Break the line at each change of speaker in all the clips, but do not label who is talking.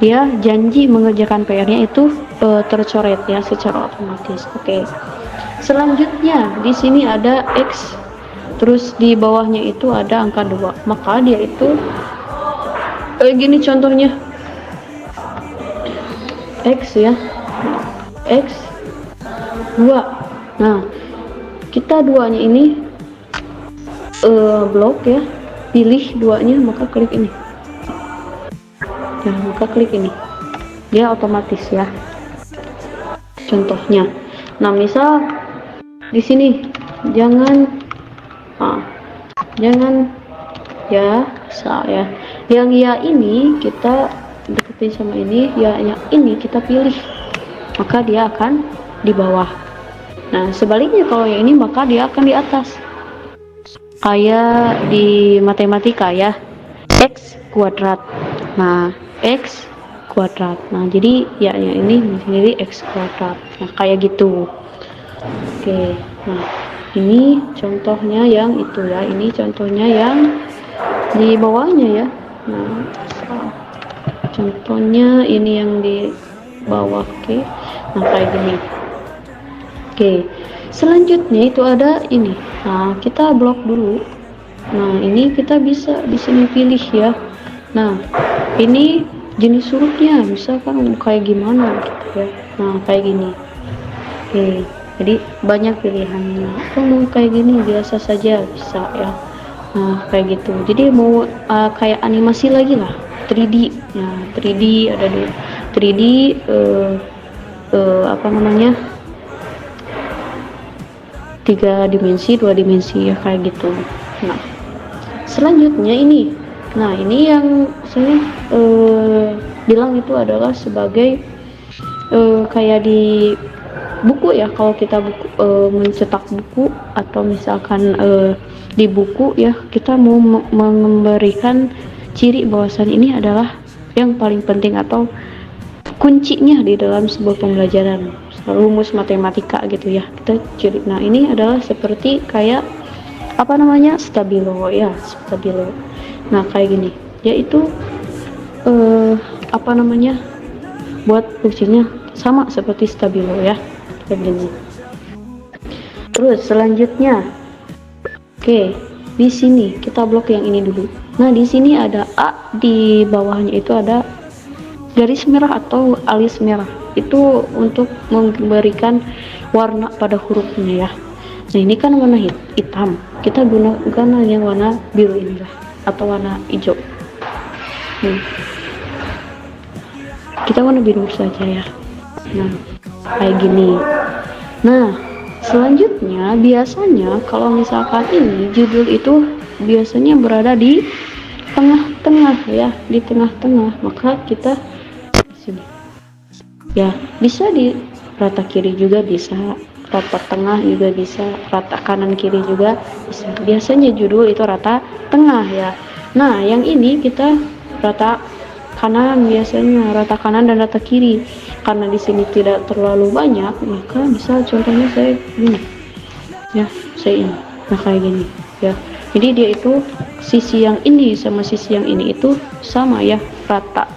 dia janji mengerjakan PR-nya itu tercoret ya secara otomatis. Oke. Selanjutnya di sini ada X, terus di bawahnya itu ada angka 2, maka dia itu gini contohnya, X ya, X 2. Nah, kita duanya ini blok ya, pilih duanya, maka klik ini. Nah, maka klik ini, dia otomatis ya. Contohnya, nah misal di sini jangan ya saya yang ya ini kita deketin sama ini, ya yang ini kita pilih, maka dia akan di bawah. Nah sebaliknya kalau yang ini maka dia akan di atas, kayak di matematika ya, X kuadrat. Nah X kuadrat, nah jadi ya yang ini sendiri X kuadrat. Nah kayak gitu. Oke, nah ini contohnya yang itu ya, ini contohnya yang di bawahnya ya. Nah contohnya ini yang di bawah. Oke, nah kayak gini. Oke, selanjutnya itu ada ini. Nah kita blok dulu. Nah ini kita bisa di sini pilih ya. Nah ini jenis hurufnya misalkan kayak gimana gitu ya. Nah kayak gini. Oke, jadi banyak pilihannya. Atau mau kayak gini biasa saja bisa ya. Nah kayak gitu. Jadi mau kayak animasi lagi lah, 3D. Nah 3D ada di 3D apa namanya, 3 dimensi 2 dimensi ya kayak gitu. Nah selanjutnya ini, nah ini yang saya bilang itu adalah sebagai kayak di buku ya, kalau kita buku mencetak buku atau misalkan di buku ya, kita mau memberikan ciri bahwasan ini adalah yang paling penting atau kuncinya di dalam sebuah pembelajaran rumus matematika gitu ya, kita ciri. Nah ini adalah seperti kayak apa namanya, stabilo ya, stabilo. Nah kayak gini, yaitu apa namanya, buat fungsinya sama seperti stabilo ya, kayak gini. Terus selanjutnya, oke, di sini kita blok yang ini dulu. Nah di sini ada A, di bawahnya itu ada garis merah atau alis merah, itu untuk memberikan warna pada hurufnya ya. Nah ini kan warna hitam, kita gunakan yang warna biru inilah atau warna hijau. Kita warna biru saja ya. Nah kayak gini. Nah selanjutnya biasanya kalau misalkan ini judul itu biasanya berada di tengah-tengah ya, di tengah-tengah, maka kita sini ya, bisa di rata kiri juga bisa, rata tengah juga bisa, rata kanan kiri juga bisa. Biasanya judul itu rata tengah ya. Nah yang ini kita rata kanan, biasanya rata kanan dan rata kiri. Karena di sini tidak terlalu banyak, maka misal contohnya saya gini ya, saya ini, nah kayak gini ya. Jadi dia itu sisi yang ini sama sisi yang ini itu sama ya, rata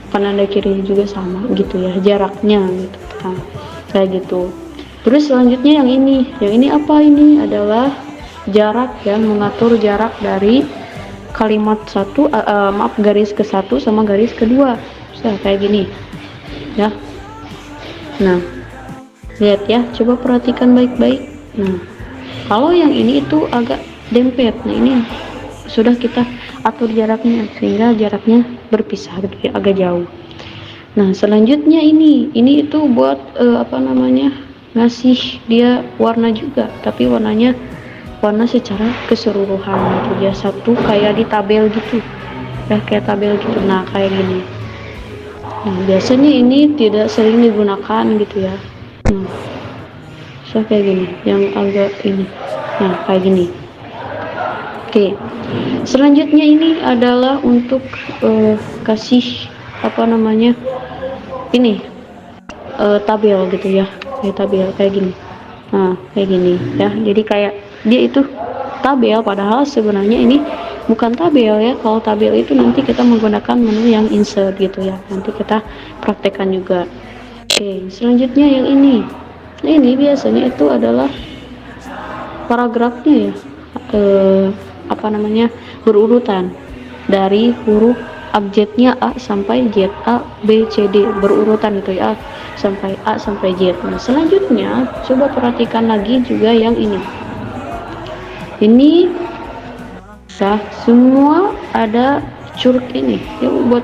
kanan dan kiri juga sama gitu ya, jaraknya gitu kan, kayak gitu. Terus selanjutnya yang ini apa, ini adalah jarak ya, mengatur jarak dari kalimat satu, maaf, garis ke satu sama garis kedua, bisa kayak gini ya. Nah lihat ya, coba perhatikan baik-baik. Nah kalau yang ini itu agak dempet, nah ini sudah kita atur jaraknya sehingga jaraknya berpisah gitu ya, agak jauh. Nah selanjutnya ini itu buat apa namanya, ngasih dia warna juga, tapi warnanya warna secara keseluruhan gitu ya, satu kayak di tabel gitu ya, kayak tabel gitu. Nah kayak gini. Nah biasanya ini tidak sering digunakan gitu ya. Nah so kayak gini, yang agak ini, nah kayak gini. Oke, selanjutnya ini adalah untuk kasih apa namanya, ini tabel gitu ya, kayak tabel kayak gini. Nah kayak gini ya, jadi kayak dia itu tabel padahal sebenarnya ini bukan tabel ya. Kalau tabel itu nanti kita menggunakan menu yang insert gitu ya, nanti kita praktekkan juga. Oke, selanjutnya yang ini. Nah, ini biasanya itu adalah paragrafnya ya, apa namanya, berurutan dari huruf abjadnya A sampai Z, A B C D berurutan itu ya, sampai A sampai Z. Nah, selanjutnya coba perhatikan lagi juga yang ini semua ada curug ini ya buat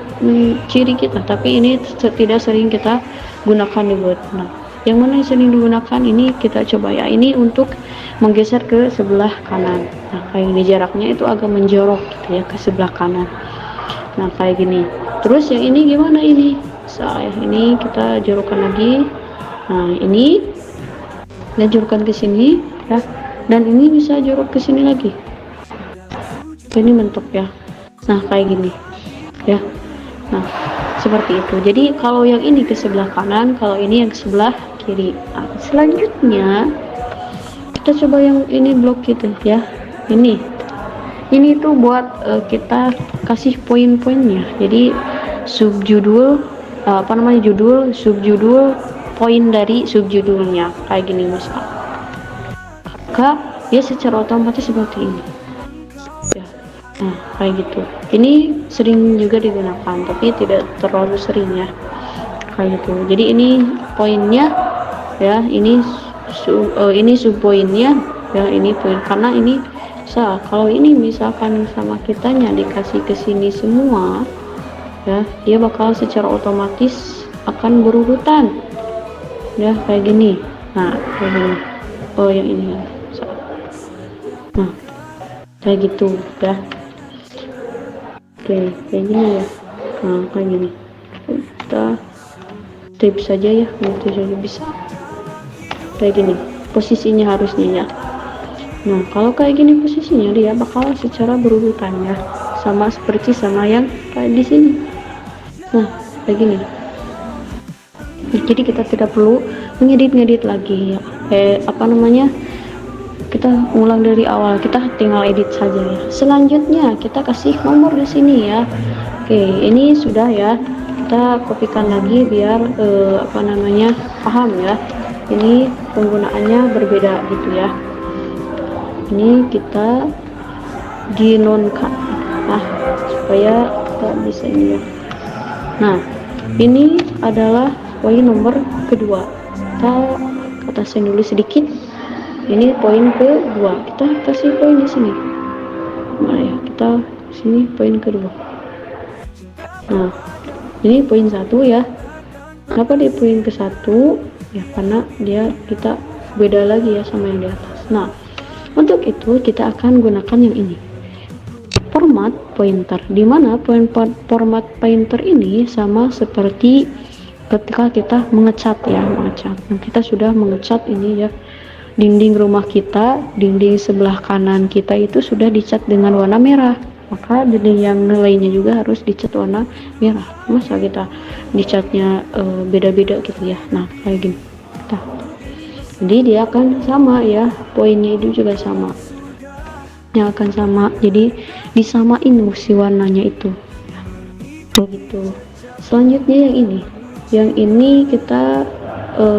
ciri kita, tapi ini tidak sering kita gunakan dibuat. Nah, yang mana yang sering digunakan ini kita coba ya, ini untuk menggeser ke sebelah kanan. Nah, kayak ini jaraknya itu agak menjorok gitu ya ke sebelah kanan. Nah, kayak gini. Terus yang ini gimana ini? Ini kita jorokkan lagi. Nah, ini dan jorokkan ke sini ya. Dan ini bisa jorok ke sini lagi. Ini bentuk ya. Nah, kayak gini ya. Nah, seperti itu. Jadi kalau yang ini ke sebelah kanan, kalau ini yang ke sebelah kiri. Nah, selanjutnya kita coba yang ini blok gitu ya. Ini tuh buat kita kasih poin-poinnya. Jadi subjudul judul, subjudul, poin dari subjudulnya kayak gini misal. Maka ya secara otomatis seperti ini ya. Nah, kayak gitu. Ini sering juga digunakan, tapi tidak terlalu sering ya, kayak gitu. Jadi ini poinnya ya, ini subpoinnya ya, ini poin. Karena ini kalau ini misalkan sama kitanya dikasih ke sini semua ya, dia bakal secara otomatis akan berurutan ya, kayak gini. Nah, kayak gini. Oh, yang ini ya. Nah, kayak gitu ya. Oke, kayak gini ya. Nah, kayak gini. Kita tip saja ya, itu saja bisa. Kayak gini posisinya harusnya ya. Nah, kalau kayak gini posisinya dia bakal secara berurutan ya, sama seperti sama yang kayak di sini. Nah, kayak gini. Jadi kita tidak perlu mengedit lagi ya. Kita ulang dari awal, kita tinggal edit saja ya. Selanjutnya kita kasih nomor di sini ya. Oke, ini sudah ya. Kita kopikan lagi biar paham ya. Ini penggunaannya berbeda gitu ya. Ini kita dinonkan supaya kita bisa ini ya. Nah, ini adalah poin nomor kedua. Kita atasin dulu sedikit. Ini poin kedua, kita kasih poin di sini. Nah ya, kita sini poin kedua. Nah, ini poin 1 ya. Kenapa di poin ke 1 ya, karena kita beda lagi ya sama yang di atas. Nah, untuk itu kita akan gunakan yang ini, format pointer, dimana format pointer ini sama seperti ketika kita mengecat ya, Nah, kita sudah mengecat ini ya, dinding rumah kita, dinding sebelah kanan kita itu sudah dicat dengan warna merah, maka dinding yang lainnya juga harus dicat warna merah. Masa kita dicatnya beda-beda gitu ya. Nah, kayak gini. Jadi dia akan sama ya, poinnya itu juga sama, yang akan sama, jadi disamain si warnanya itu kayak gitu. Selanjutnya yang ini kita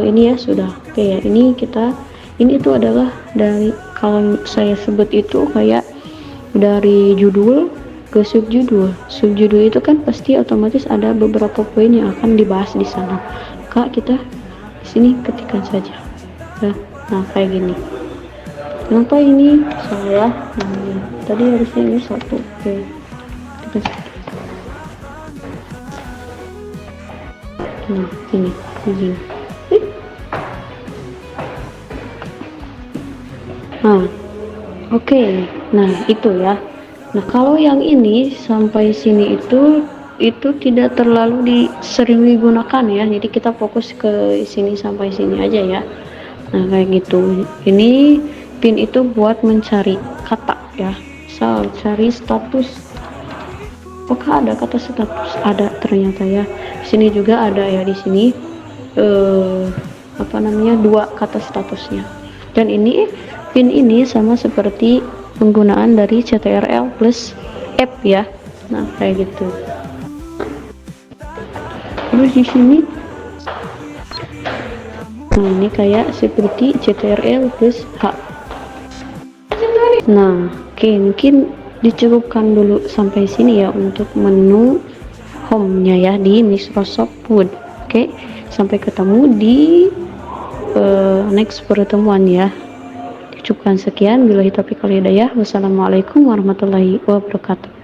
ini ya sudah. Oke ya, ini itu adalah dari, kalau saya sebut itu kayak dari judul ke subjudul. Subjudul itu kan pasti otomatis ada beberapa poin yang akan dibahas di sana. Kak, kita di sini ketikkan saja. Nah, kayak gini. Kenapa ini salah? Tadi harusnya ini 1. Oke. Nah, ini begini. Nah, oke. Nah, itu ya. Nah, kalau yang ini sampai sini itu tidak terlalu sering digunakan ya. Jadi kita fokus ke sini sampai sini aja ya. Nah, kayak gitu. Ini pin itu buat mencari kata ya. Misal cari status. Apakah ada kata status? Ada ternyata ya. Di sini juga ada ya, di sini 2 kata statusnya. Dan ini pin ini sama seperti penggunaan dari CTRL plus app ya. Nah kayak gitu. Terus di sini, nah ini kayak seperti CTRL plus H. Nah oke, mungkin dicukupkan dulu sampai sini ya untuk menu home-nya ya di Microsoft Word. Oke, sampai ketemu di next pertemuan ya. Cukupkan sekian, billahi taufiq wal hidayah. Wassalamualaikum warahmatullahi wabarakatuh.